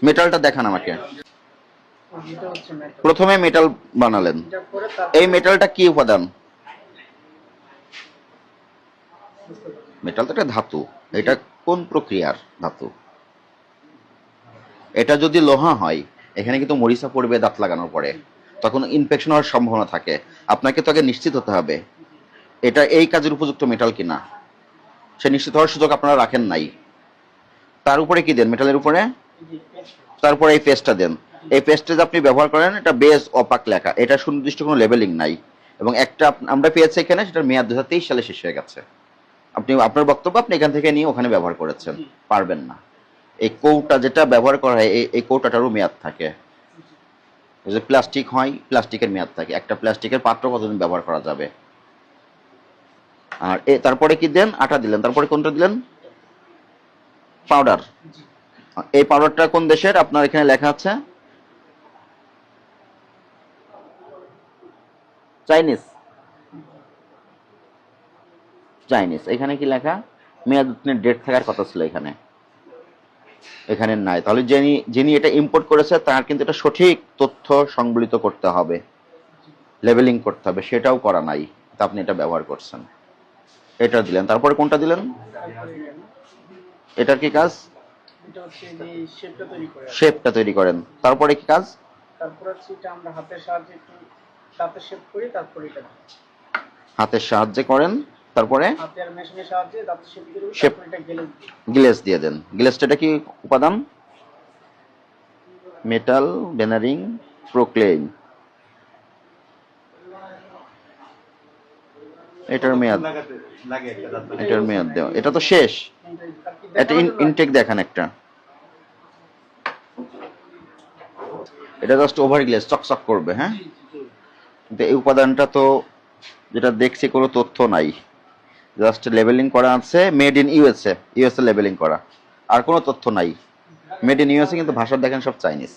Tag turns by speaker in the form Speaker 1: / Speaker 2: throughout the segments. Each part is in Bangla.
Speaker 1: মেটালটা দেখান আমাকে। প্রথমে মেটাল বানালেন, এই মেটালটা কি উপাদান? মেটাল তো একটা ধাতু, এটা কোন প্রক্রিয়ার ধাতু? এটা যদি লোহা হয়, এখানে কিন্তু মরিচা পড়বে দাঁত লাগানোর পরে, তখন ইনফেকশন হওয়ার সম্ভাবনা থাকে। আপনাকে তো আগে নিশ্চিত হতে হবে এটা এই কাজের উপযুক্ত মেটাল কিনা, সে নিশ্চিত হওয়ার সুযোগ আপনারা রাখেন নাই। তার উপরে কি দেন? মেটালের উপরে তারপরে এই পেস্টটা দেন। এই পেস্টটা যে আপনি ব্যবহার করেন, এটা বেজ অপাক লেখা, এটা সুনির্দিষ্ট কোনো লেবেলিং নাই, এবং একটা আমরা পেয়েছি এখানে, সেটার মেয়াদ 2023 সালে শেষ হয়ে গেছে। আপনি আপনার বক্তব্য আপনি এখান থেকে নিয়ে ওখানে ব্যবহার করেছেন, পারবেন না। এই কৌটা যেটা ব্যবহার করা হয়, এই কৌটাটারও মেয়াদ থাকে। যে প্লাস্টিক হয়, প্লাস্টিকের মেয়াদ থাকে, একটা প্লাস্টিকের পাত্র কতদিন ব্যবহার করা যাবে। আর তারপরে কি দেন? আটা দিলেন। তারপরে কোনটা দিলেন? পাউডার। এই পাউডারটা কোন দেশের? আপনার এখানে লেখা আছে চাইনিজ। চাইনিজ। এখানে কি লেখা? মেয়াদ উত্তীর্ণের ডেট থাকার কথা ছিল এখানে, এখানে নাই। তাহলে যিনি এটা ইম্পোর্ট করেছে তার কিন্তু এটা সঠিক তথ্য সংবলিত করতে হবে, লেবেলিং করতে হবে, সেটাও করা নাই। তা আপনি এটা ব্যবহার করছেন, এটা দিলেন। তারপরে কোনটা দিলেন? এটার কি কাজ? শেপটা তৈরি করেন। তারপরে কি কাজ?
Speaker 2: তারপরে হচ্ছে এটা আমরা হাতের সাহায্যে একটু দাঁতে শেপ করি, তারপরে এটা
Speaker 1: হাতের সাহায্যে করেন, তারপরে
Speaker 2: হাতের মেশিনের সাহায্যে দাঁতে শেপ করি,
Speaker 1: শেপ
Speaker 2: তারপরে এটা
Speaker 1: গ্লেজ দিয়ে দেন। গ্লেজটা এটা কি উপাদান? মেটাল বেনারিং প্রোক্লেইন। এটার মেয়াদ দেওয়া, এটা তো শেষ। এটা ইনটেক দেখান একটা। এটা জাস্ট ওভার গ্লেজ, চকচক করবে। হ্যাঁ, কিন্তু এই উপাদানটা তো যেটা দেখছি কোনো তথ্য নাই, জাস্ট লেবেলিং করা আছে made in USA, USA labelling করা, আর কোনো তথ্য নাই। মেড ইন ইউএসএ কিন্তু ভাষা দেখেন সব চাইনিজ,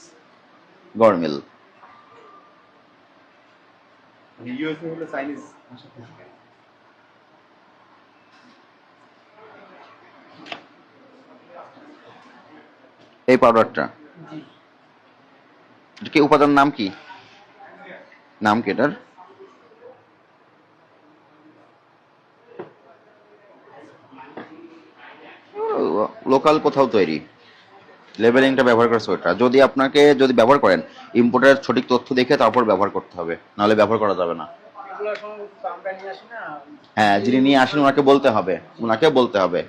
Speaker 1: গরমিল। ইউএসএ হলো চাইনিজ ভাষা। এই পাউডারটা কি উপাদান? নাম কি? নাম কি এটার? লোকাল কোথাও তৈরি, লেবেলিংটা ব্যবহার করেছে ওটা। যদি আপনাকে যদি ব্যবহার করেন, ইম্পোর্টের সঠিক তথ্য দেখে তারপর ব্যবহার করতে হবে, নাহলে ব্যবহার করা যাবে না। হ্যাঁ, যিনি নিয়ে আসেন ওনাকে বলতে হবে, ওনাকে বলতে হবে।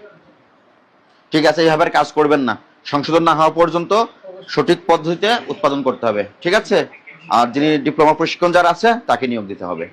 Speaker 1: ঠিক আছে, এইভাবে কাজ করবেন না। সংশোধন না হওয়া পর্যন্ত সঠিক পদ্ধতিতে উৎপাদন করতে হবে, ঠিক আছে? আর যিনি ডিপ্লোমা প্রশিক্ষণ যারা আছে তাকে নিয়োগ দিতে হবে।